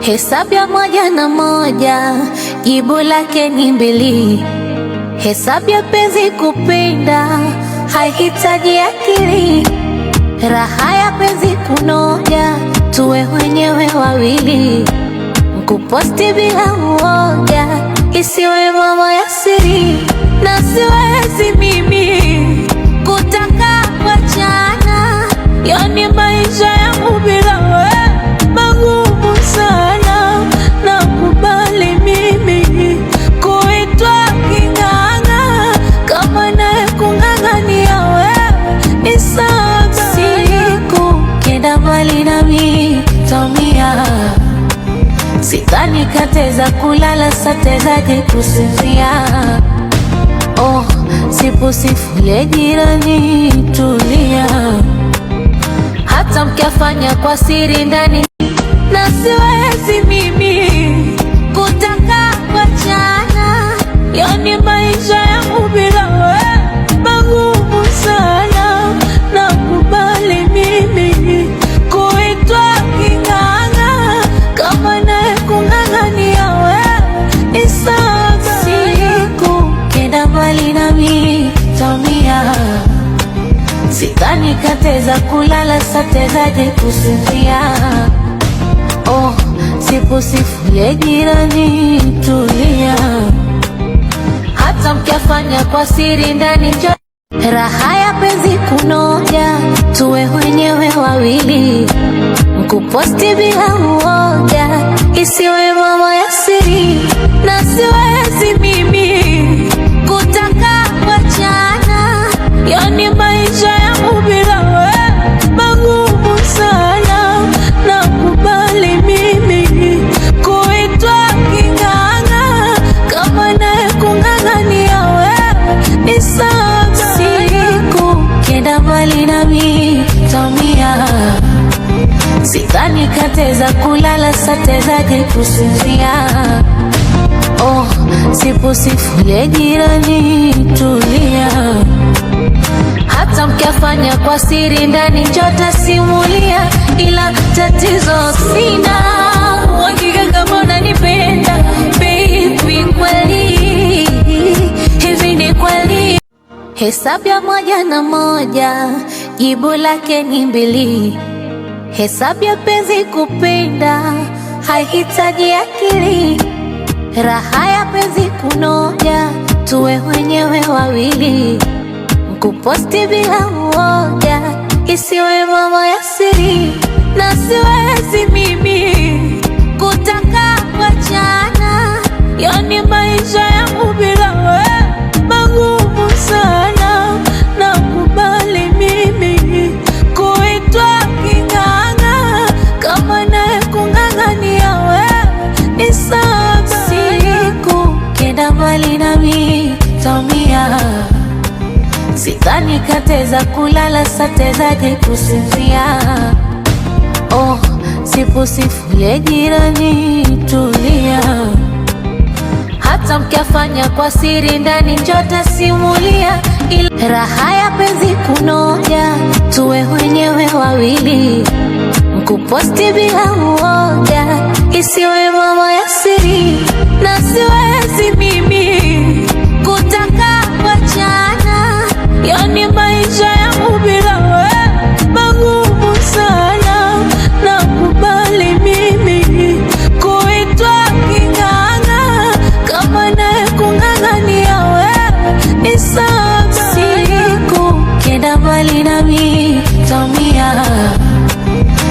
Hesabu ya 1 na 1 jibu lake ni 2. Hesabu ya penzi kupenda haihitaji akili. Raha ya penzi kunoja, tuwe wenyewe wawili. Kuposti bila uoga, isiwe mambo ya siri. Na siwezi mimi kutaka kuachana, yani maisha yangu bila wewe magumu sana. Nakubali mimi kuitwa king'ang'a, kama naye kung'ang'ania wewe ni sawa. Siku kenda mbali nami taumia, sidhani kateza kulala, satezaje kusinzia. Oh, sipusifule jirani, tulia. Hata mkiafanya kwa siri ndani, na siwezi mimi kutaka kuachana, yani maisha yangu bila wewe magumu sana. Nakubali mimi kuitwa king'ang'a, kama naye kung'ang'ania wewe ni sawa. Siku kenda mbali nami taumia, sidhani kateza kulala, satezaje kusinzia. Oh, sipusifule jirani, tulia. Hata mkiafanya kwa siri ndani, raha ya penzi kunoja, tuwe wenyewe wawili. Kuposti bila uoga, isiwe mambo ya siri. Na siwezi mimi kutaka kuachana, yani maisha yangu bila wewe magumu sana. Nakubali mimi kuitwa king'ang'a, kama naye kung'ang'ania wewe ni sawa. Siku kenda mbali nami taumia, sidhani kateza kulala, satezaje kusinzia. Oh, sipusifule jirani, tulia. Hata mkiafanya kwa siri ndani, njota simulia. Ila tatizo sina uhakika kama unanipenda baby, kweli hivi ni kweli? Hesabu ya 1 na 1 jibu lake ni 2. Hesabu ya penzi kupenda haihitaji akili. Raha ya penzi kunoja, tuwe wenyewe wawili. Kuposti bila uoga, isiwe mambo ya siri. Na siwezi mimi kutaka kuachana, yani maisha yangu bila wewe magumu sana. Nakubali mimi kuitwa king'ang'a, kama naye kung'ang'ania wewe ni sawa. Siku kenda mbali nami taumia, sidhani kateza kulala, satezaje kusinzia. Oh, sipusifule jirani, tulia. Hata mkiafanya kwa siri ndani, njota simulia. Ila raha ya penzi kunoja, tuwe wenyewe wawili. Kuposti bila uoga, isiwe mambo ya siri. Na siwezi mimi kutaka kuachana, yani maisha yangu bila wewe magumu sana. Nakubali mimi kuitwa king'ang'a, kama naye kung'ang'ania wewe ni sawa. Siku kenda mbali nami taumia,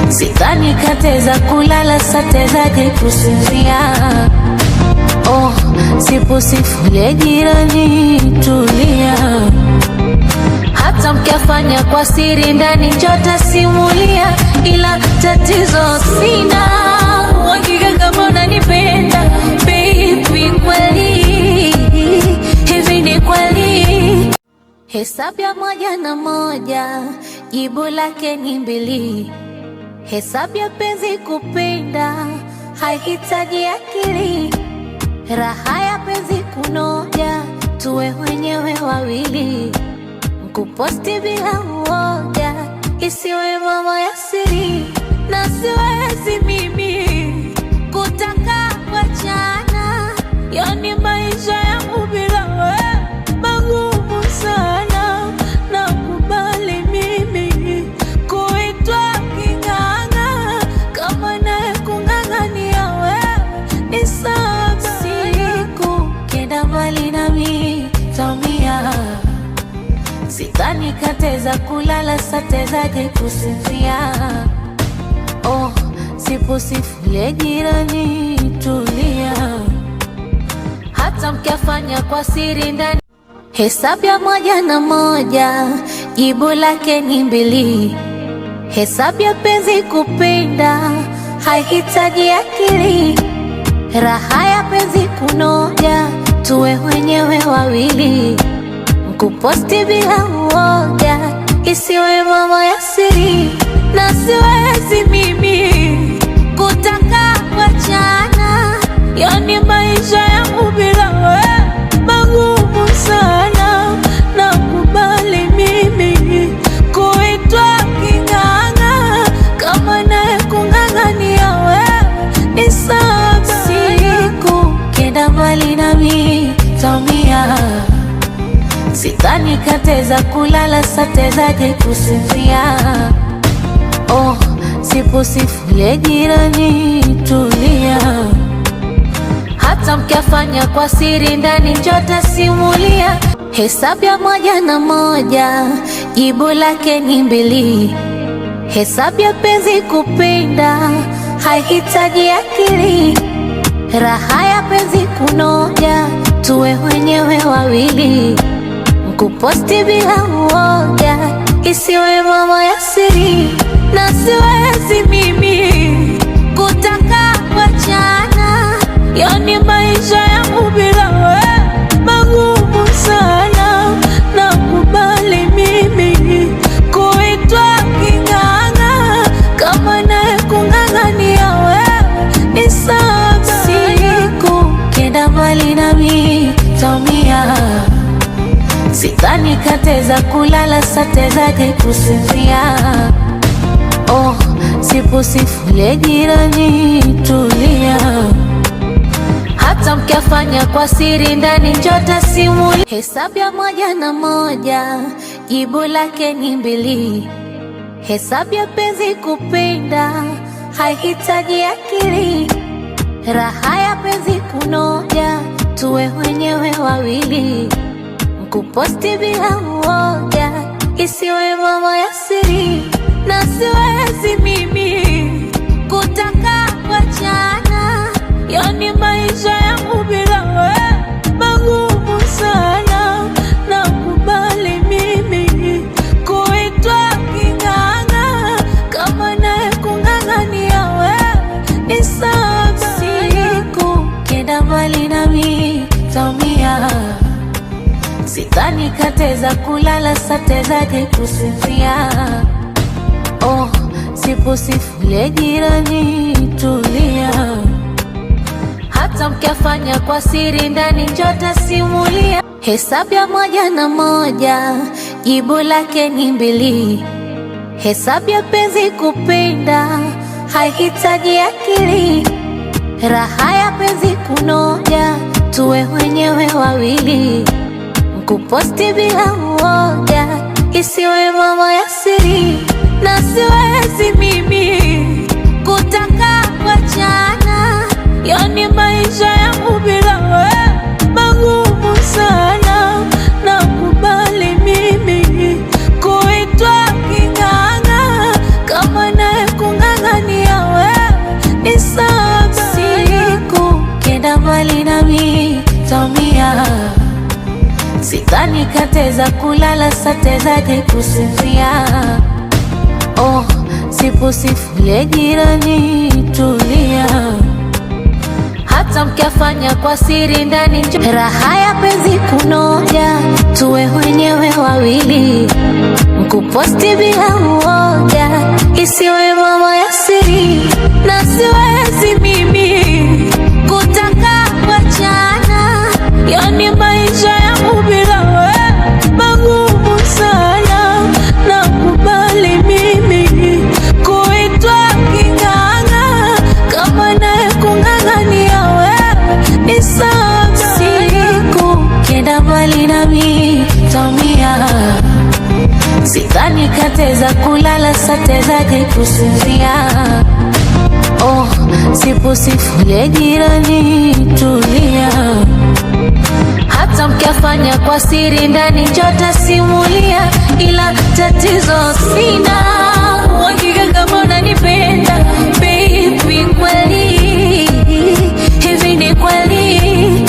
sidhani kateza kulala, satezaje kusinzia. Oh, sipusifule jirani, tulia. Hata mkiafanya kwa siri ndani, njota simulia. Ila tatizo sina uhakika kama unanipenda baby, kweli hivi ni kweli? Hesabu ya 1 na 1 jibu lake ni 2. Hesabu ya penzi kupenda haihitaji akili. Raha ya penzi kunoja, tuwe wenyewe wawili. Kuposti bila uoga, isiwe mambo ya siri. Na siwezi mimi Sidhani kateza kulala satezaje kusinzia. Oh, sipusifulie jirani tulia. Hata mkiafanya kwa siri ndani. Hesabu ya 1 na 1 jibu lake ni 2. Hesabu ya penzi kupenda haihitaji akili. Raha ya penzi kunoja tuwe wenyewe wawili. Kuposti bila uoga isiwe mambo ya siri. Na siwezi mimi kutaka wachana, yani maisha yangu bila wewe magumu sana. Nakubali mimi kuitwa king'ang'a, kama naye kung'ang'ania wewe ni sawa. Siku kenda mbali nami taumia. Sidhani kateza kulala satezaje kusinzia. Oh, sipusifulie jirani tulia. Hata mkiafanya kwa siri ndani njota simulia. Hesabu ya 1 na 1 jibu lake ni 2. Hesabu ya penzi kupenda haihitaji akili. Raha ya penzi kunoja tuwe wenyewe wawili. Kuposti bila uoga isiwe mambo ya siri. Na siwezi mimi kutaka wachana, yani maisha yangu bila wewe magumu sana. Nakubali mimi kuitwa king'ang'a, kama naye kung'ang'ania wewe ni sawa. Siku kenda mbali nami taumia. Sidhani kateza kulala satezaje kusinzia. Oh, sipusifulie jirani tulia. Hata mkiafanya kwa siri ndani njota simulia. Hesabu ya 1 na 1 jibu lake ni 2. Hesabu ya penzi kupenda haihitaji akili. Raha ya penzi kunoja tuwe wenyewe wawili. Kuposti bila uoga isiwe mambo ya siri. Na siwezi mimi kutaka wachana, yani maisha yangu bila wewe magumu sana. Nakubali mimi kuitwa king'ang'a, kama naye kung'ang'ania wewe ni sawa. Siku kenda mbali nami taumia. Sidhani kateza kulala satezaje kusinzia. Oh, sipusifulie jirani tulia. Hata mkiafanya kwa siri ndani njota simulia. Hesabu ya 1 na 1 jibu lake ni 2. Hesabu ya penzi kupenda haihitaji akili. Raha ya penzi kunoja tuwe wenyewe wawili. Kuposti bila uoga isiwe mambo ya siri. Na siwezi mimi kutaka wachana, yani maisha yangu bila wewe magumu sana. Nakubali mimi kuitwa king'ang'a, kama naye kung'ang'ania wewe ni sawa. Siku kenda mbali nami taumia. Sidhani kateza kulala satezaje kusinzia. Oh, sipusifulie jirani tulia. Hata mkiafanya kwa siri ndani raha ya penzi kunoja tuwe wenyewe wawili. Kuposti bila uoga isiwe mambo ya siri. Na siwezi mimi kutaka wachana, yani maisha yangu bila wewe magumu sana. Nakubali mimi kuitwa king'ang'a, kama naye kung'ang'ania wewe ni sawa. Siku kenda mbali nami taumia. Sidhani kateza kulala satezaje kusinzia. Oh, sipusifulie jirani tulia. hata mkiafanya kwa siri ndani nitasimulia, ila tatizo sina uhakika kama unanipenda baby, kweli hivi ni kweli?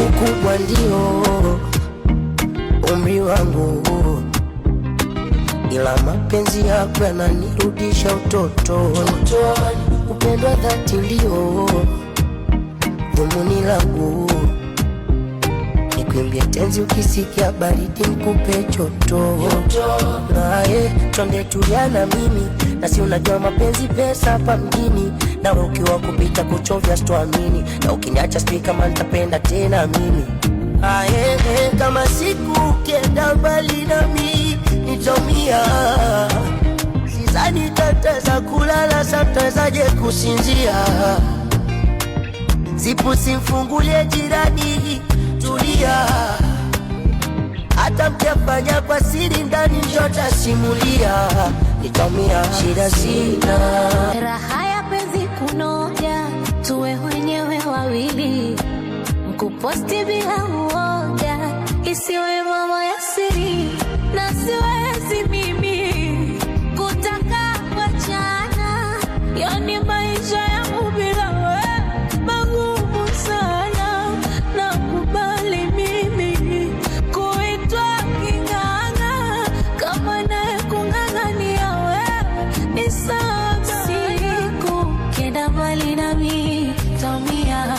Ukubwa ndio umri wangu, ila mapenzi yako yananirudisha utotoni. Upendo wa dhati ndio dhumuni langu, nikuimbie tenzi ukisikia baridi nikupe joto. Naye twende tulia na mimi, na si unajua mapenzi pesa hapa mjini, na ukiwa kupita kuchovya sitoamini, na ukiniacha sijui kama nitapenda tena mimi. Kama siku ukienda mbali nami nitaumia, sidhani tataweza kulala, sitawezaje kusinzia. Zipu simfungulie jirani, tulia, hata mkiafanya kwa siri ndani nitasimulia, nitaumia. Shida sina, raha ya penzi kunoja, tuwe wenyewe wawili, mkuposti bila uoga, isiwe mambo ya siri, na siwezi mimi kutaka wachana, yani maisha yangu bila wewe magumu sana. Nakubali mimi kuitwa king'ang'a, kama naye kung'ang'ania wewe ni sawa. Siku kenda mbali nami taumia,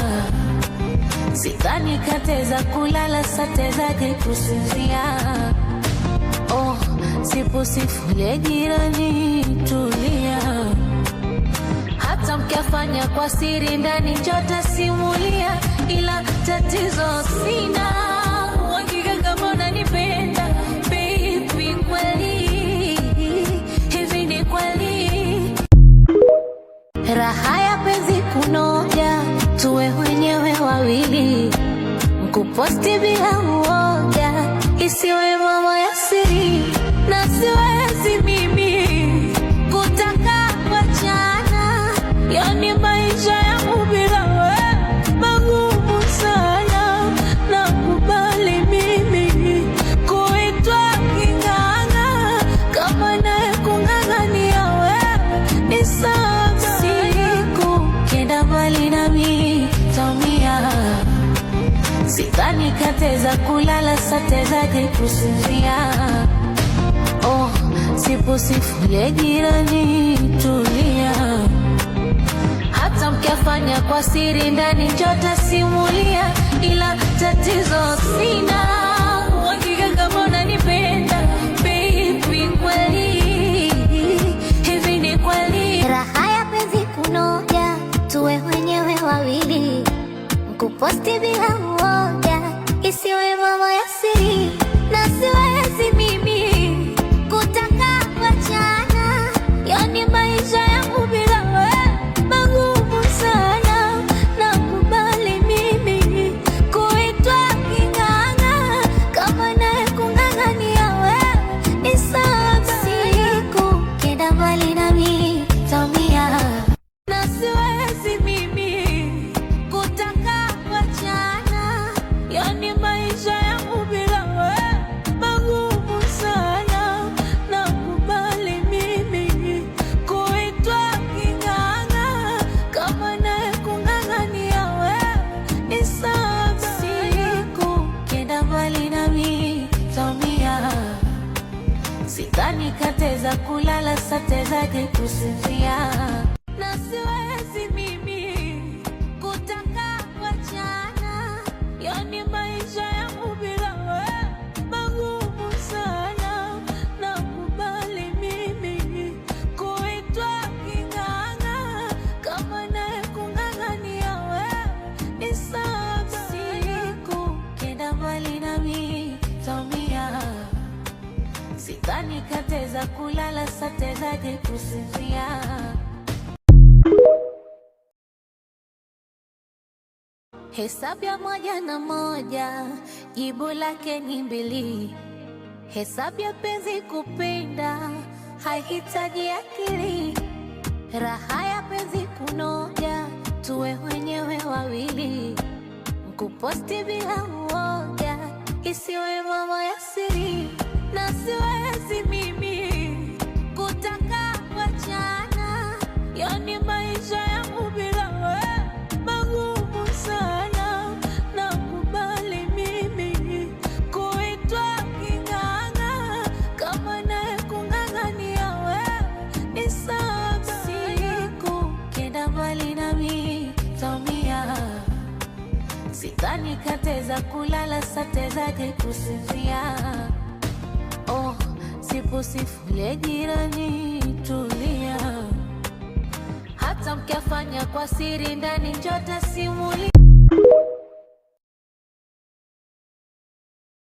sidhani kateza kulala, satezaje kusinzia. Oh, sipu sifulie jirani, tulia, hata mkiafanya kwa siri ndani nitasimulia, ila tatizo sina uhakika kama unanipenda baby, kweli hivi ni kweli? Raha ya penzi kunoja, tuwe wenyewe wawili, mkuposti bila uoga, isiwe mambo ya siri, na siwezi mimi kutaka wachana, yani maisha yangu bila wewe magumu sana. Nakubali mimi kuitwa king'ang'a, kama naye kung'ang'ania wewe ni sawa. Siku kenda mbali nami taumia, sidhani kateza kulala, satezaje kusinzia. Oh, sipu sifulie jirani, tulia, hata mkiafanya kwa siri ndani nitasimulia, ila tatizo sina uhakika kama unanipenda baby, kweli hivi ni kweli? Raha ya penzi kunoja, tuwe wenyewe wawili, mkuposti bila uoga, isiwe mambo ya siri, na siwezi mimi kutaka wachana, yani maisha yangu bila wewe magumu sana. Nakubali mimi kuitwa king'ang'a, kama naye kung'ang'ania wewe ni sawa. Siku kenda mbali nami taumia, na siwezi mimi kutaka wachana, yani maisha yangu bila wewe magumu sana. Nakubali mimi kuitwa king'ang'a, kama naye kung'ang'ania wewe ni sawa. Siku kenda mbali nami taumia, sidhani kateza kulala, satezaje kusinzia, na siwezi mimi kutaka wachana, yani maisha yangu bila wewe magumu sana. Nakubali mimi kuitwa king'ang'a, kama naye kung'ang'ania wewe ni sawa. Siku kenda mbali nami taumia, sidhani kateza kulala, satezaje kusinzia. Hesabu ya moja na moja, jibu lake ni mbili. Hesabu ya penzi kupenda, haihitaji akili. Raha ya penzi kunoja, tuwe wenyewe wawili, kuposti bila uoga, isiwe mambo ya siri, na siwezi mimi kutaka kuachana, yani maisha yangu bila wewe magumu sana. Nakubali mimi kuitwa king'ang'a, kama naye kung'ang'ania wewe ni sawa. Siku kenda mbali nami taumia, sidhani kateza kulala, satezaje kusinzia. Oh, sipusifule jirani, tulia, hata mkiafanya kwa siri ndani njota simuli.